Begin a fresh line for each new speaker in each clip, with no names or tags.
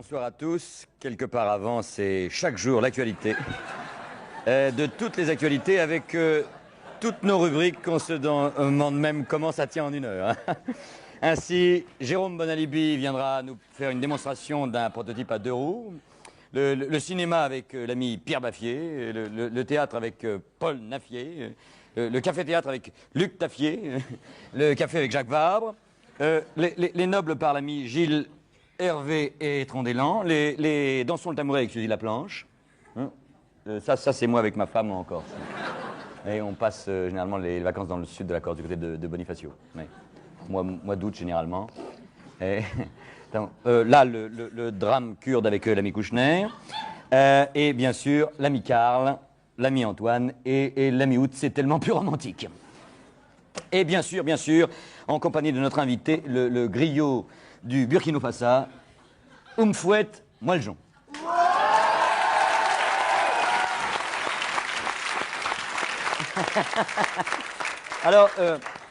bonsoir à tous. Quelque part avant, c'est chaque jour l'actualité. De toutes les actualités avec toutes nos rubriques qu'on se demande même comment ça tient en une heure. Hein. Ainsi, Jérôme Bonalibi viendra nous faire une démonstration d'un prototype à 2 roues. Le cinéma avec l'ami Pierre Baffier, le théâtre avec Paul Nafier, le café-théâtre avec Luc Taffier, le café avec Jacques Vabre, les nobles par l'ami Gilles Hervé et Trondelan, les dansons le tabouret avec Suzy Laplanche. Hein, ça c'est moi avec ma femme en Corse. Et on passe généralement les vacances dans le sud de la Corse, du côté de Bonifacio. Mais, mois d'août généralement. Et, là, le drame kurde avec l'ami Kouchner. Et bien sûr, l'ami Karl, l'ami Antoine et l'ami Août, c'est tellement plus romantique. Et bien sûr, en compagnie de notre invité, le griot du Burkina Faso, Oumfouet Moeljon. Alors,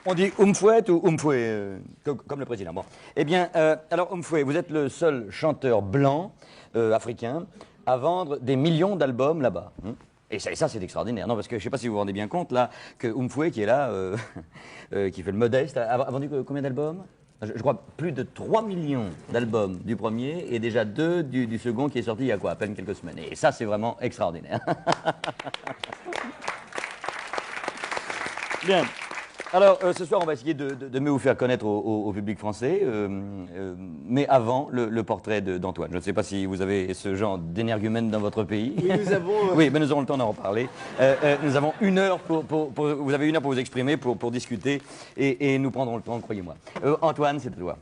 on dit Oumfouet ou Oumfouet, comme le président. Bon. Eh bien, alors Oumfouet, vous êtes le seul chanteur blanc africain à vendre des millions d'albums là-bas. Hein. Et ça c'est extraordinaire. Non, parce que je ne sais pas si vous vous rendez bien compte, là, que Oumfouet, qui est là, qui fait le modeste, a vendu combien d'albums ? Je crois plus de 3 millions d'albums du premier et déjà 2 du second qui est sorti il y a quoi, à peine quelques semaines. Et ça, c'est vraiment extraordinaire. Bien. Alors, ce soir, on va essayer de mieux vous faire connaître au public français. Mais avant, le portrait d'Antoine. Je ne sais pas si vous avez ce genre d'énergumène dans votre pays.
Oui, nous avons...
Oui, mais nous aurons le temps d'en reparler. Nous avons 1 heure vous avez 1 heure pour vous exprimer, pour discuter. Et nous prendrons le temps, croyez-moi. Antoine, c'est à toi.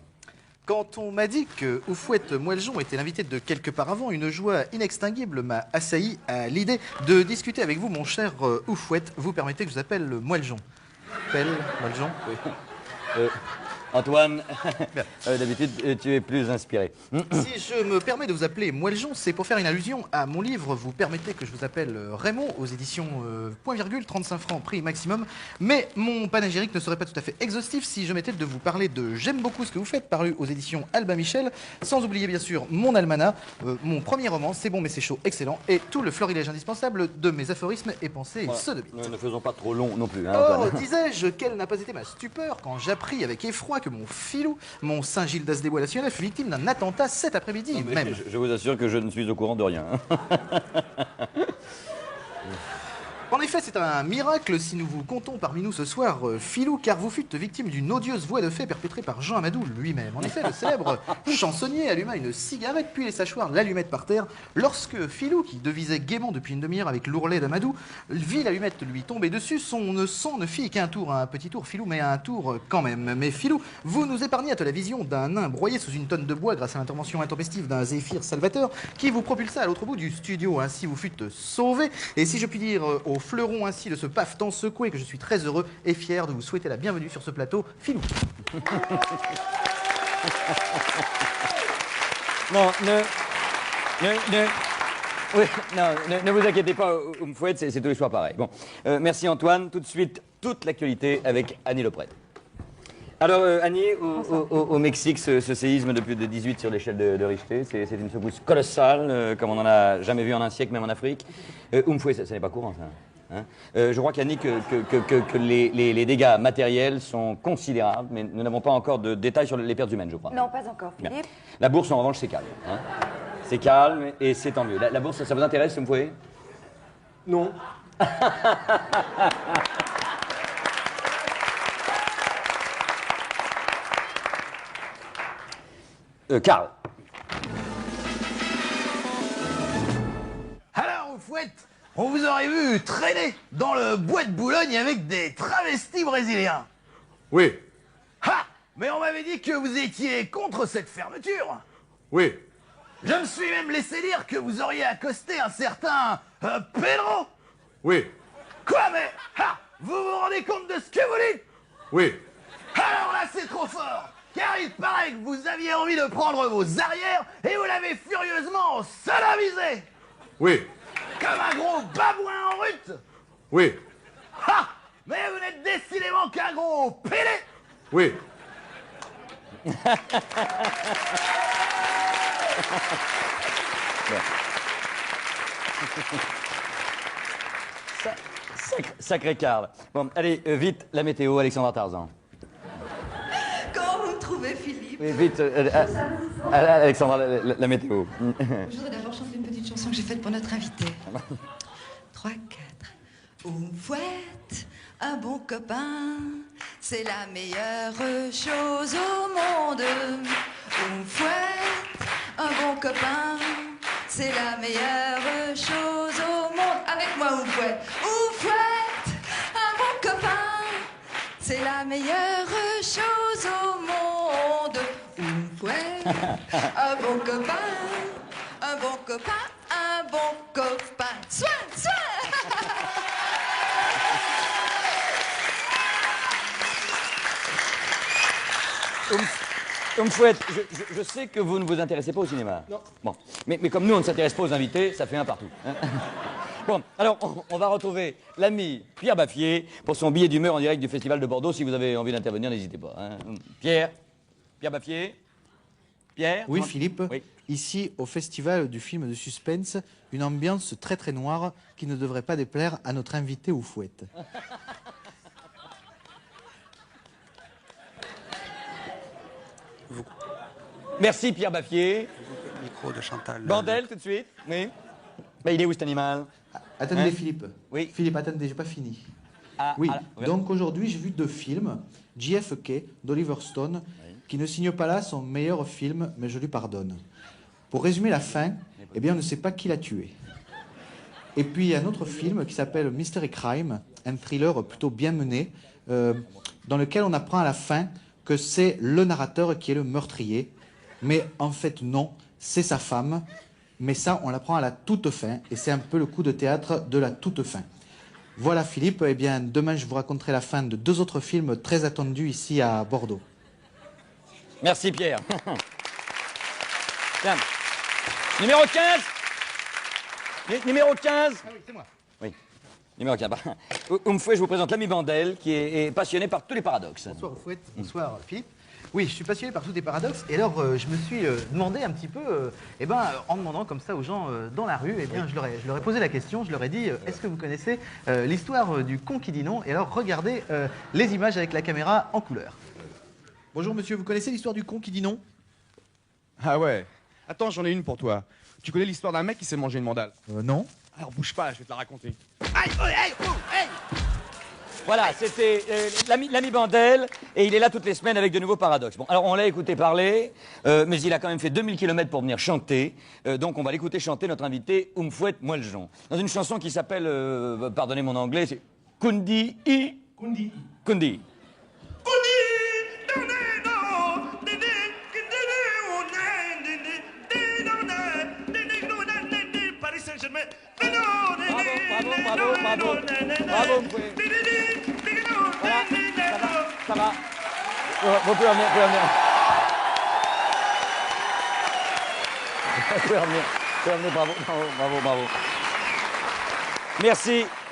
Quand on m'a dit que Oumfouet Moeljon était l'invité de quelque part avant, une joie inextinguible m'a assailli à l'idée de discuter avec vous, mon cher Oumfouet. Vous permettez que je vous appelle Moeljon. Moeljon, oui.
Antoine, d'habitude, tu es plus inspiré.
Si je me permets de vous appeler Moeljon, c'est pour faire une allusion à mon livre. Vous permettez que je vous appelle Raymond, aux éditions Point Virgule, 35 francs, prix maximum. Mais mon panégyrique ne serait pas tout à fait exhaustif si je m'étais de vous parler de J'aime beaucoup ce que vous faites, paru aux éditions Albin Michel, sans oublier bien sûr mon almanach, mon premier roman, C'est bon mais c'est chaud, excellent, et tout le florilège indispensable de mes aphorismes et pensées
voilà.
sodomites.
Ne faisons pas trop long non plus. Hein,
oh, disais-je, quelle n'a pas été ma stupeur quand j'appris avec effroi que mon filou, mon Saint-Gildas des Bois national, fut victime d'un attentat cet après-midi même.
Je vous assure que je ne suis au courant de rien.
En effet, c'est un miracle si nous vous comptons parmi nous ce soir, Filou, car vous fûtes victime d'une odieuse voie de fait perpétrée par Jean Amadou lui-même. En effet, le célèbre chansonnier alluma une cigarette puis laissa choir l'allumette par terre lorsque Filou, qui devisait gaiement depuis une demi-heure avec l'ourlet d'Amadou, vit l'allumette lui tomber dessus. Son sang ne fit qu'un tour, un petit tour, Filou, mais un tour quand même. Mais Filou, vous nous épargnâtes la vision d'un nain broyé sous une tonne de bois grâce à l'intervention intempestive d'un Zéphyr Salvateur qui vous propulsa à l'autre bout du studio. Ainsi, vous fûtes sauvé. Et si je puis dire au fleuron ainsi de ce paf tant secoué que je suis très heureux et fier de vous souhaiter la bienvenue sur ce plateau, Filou.
Non, ne vous inquiétez pas, Oumfouet, c'est tous les soirs pareil. Bon, merci Antoine. Tout de suite, toute l'actualité avec Annie Leprêtre. Alors, Annie, au Mexique, ce séisme de plus de 18 sur l'échelle de Richter, c'est une secousse colossale, comme on n'en a jamais vu en un siècle, même en Afrique. Oumfouet, ça n'est pas courant, ça. Hein, je crois qu'Annie, que les dégâts matériels sont considérables, mais nous n'avons pas encore de détails sur les pertes humaines, je crois.
Non, pas encore, Philippe. Bien.
La bourse, en revanche, c'est calme. Hein. C'est calme et c'est tant mieux. La bourse, ça vous intéresse, vous me voyez?
Non.
Karl.
Alors, Oumfouet, on vous aurait vu traîner dans le bois de Boulogne avec des travestis brésiliens.
Oui.
Ha! Mais on m'avait dit que vous étiez contre cette fermeture.
Oui.
Je me suis même laissé dire que vous auriez accosté un certain Pedro.
Oui.
Quoi, mais ha! Vous vous rendez compte de ce que vous dites?
Oui.
Alors là, c'est trop fort. Car il paraît que vous aviez envie de prendre vos arrières et vous l'avez furieusement sodomisé.
Oui.
Comme un gros babouin en rut.
Oui.
Ha! Mais vous n'êtes décidément qu'un gros pédé.
Oui.
Sacré Karl. Bon, allez, vite, la météo, Alexandra Tarzan.
Comment vous me trouvez, Philippe?
Oui, vite, Alexandra, la météo.
Je voudrais d'abord chanter une petite chanson que j'ai faite pour notre invité. 3, 4. On fouette un bon copain, c'est la meilleure chose au monde. On fouette un bon copain, c'est la meilleure chose au monde. Avec moi, on fouette un bon copain, c'est la meilleure chose au monde. On fouette un bon copain, un bon copain, un bon copain. Soin, soin.
Fouette, je sais que vous ne vous intéressez pas au cinéma.
Non.
Bon, mais comme nous, on ne s'intéresse pas aux invités, ça fait un partout. Hein. Bon, alors, on va retrouver l'ami Pierre Baffier pour son billet d'humeur en direct du Festival de Bordeaux. Si vous avez envie d'intervenir, n'hésitez pas. Hein. Pierre Baffier. Pierre.
Oui, Philippe.
Oui.
Ici, au festival du film de suspense, une ambiance très très noire qui ne devrait pas déplaire à notre invité ou fouette.
Merci Pierre Baffier.
Micro de Chantal.
Bandel, tout de suite. Oui. Ben, il est où cet animal?
Attendez,
Hein?
Philippe.
Oui.
Philippe, attendez, j'ai pas fini.
Ah,
Oui,
ah,
donc aujourd'hui, j'ai vu 2 films. JFK d'Oliver Stone, qui ne signe pas là son meilleur film, mais je lui pardonne. Pour résumer la fin, eh bien, on ne sait pas qui l'a tué. Et puis, il y a un autre film qui s'appelle Mystery Crime, un thriller plutôt bien mené, dans lequel on apprend à la fin que c'est le narrateur qui est le meurtrier. Mais en fait, non, c'est sa femme. Mais ça, on l'apprend à la toute fin, et c'est un peu le coup de théâtre de la toute fin. Voilà, Philippe. Eh bien, demain, je vous raconterai la fin de 2 autres films très attendus ici à Bordeaux.
Merci Pierre. Tiens. Numéro 15. Numéro 15.
Ah oui, c'est moi.
Oui. Numéro 15. Oumfouet, je vous présente l'ami Bandel, qui est passionné par tous les paradoxes.
Bonsoir, Fouette. Bonsoir, Philippe. Oui, je suis passionné par tous les paradoxes. Et alors, je me suis demandé un petit peu, en demandant comme ça aux gens dans la rue, je leur ai posé la question, je leur ai dit, est-ce que vous connaissez l'histoire du con qui dit non? Et alors, regardez les images avec la caméra en couleur. Bonjour, monsieur, vous connaissez l'histoire du con qui dit non?
Ah ouais. Attends, j'en ai une pour toi. Tu connais l'histoire d'un mec qui s'est mangé une mandale?
Non.
Alors bouge pas, je vais te la raconter.
Aïe, oh, aïe, oh, aïe.
Voilà, c'était l'ami Bandel, et il est là toutes les semaines avec de nouveaux paradoxes. Bon, alors on l'a écouté parler, mais il a quand même fait 2000 km pour venir chanter, donc on va l'écouter chanter notre invité Oumfouet Moeljon, dans une chanson qui s'appelle, pardonnez mon anglais, c'est Kundi I. Kundi. Kundi. Bravo, bravo, Oumfouet. Voilà, ça va. Vous pouvez revenir, bravo.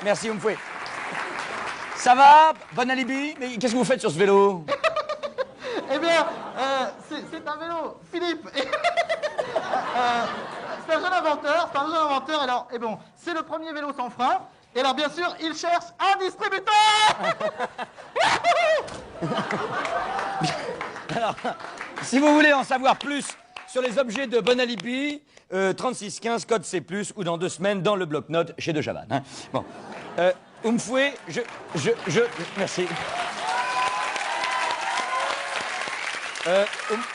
Merci Oumfouet. Ça va? Bon alibi? Mais qu'est-ce que vous faites sur ce vélo?
Eh bien, c'est un vélo, Philippe. C'est un jeune inventeur, alors, c'est le premier vélo sans frein. Et alors, bien sûr, il cherche un distributeur.
Alors, si vous voulez en savoir plus sur les objets de Bon Alibi, 3615, code C+, ou dans 2 semaines, dans le bloc-notes chez De Chavannes. Hein. Bon. Oumfouet, merci.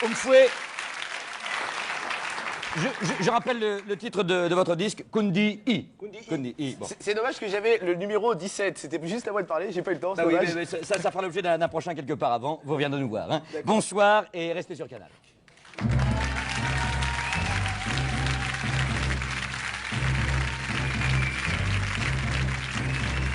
Oumfouet, je rappelle le titre de votre disque, Kundi I. Kundi I. Bon.
C'est dommage que j'avais le numéro 17. C'était juste à moi de parler, j'ai pas eu le temps.
Bah oui, mais ça fera l'objet d'un prochain quelque part avant. Vous reviendrez nous voir. Hein. Bonsoir et restez sur Canal.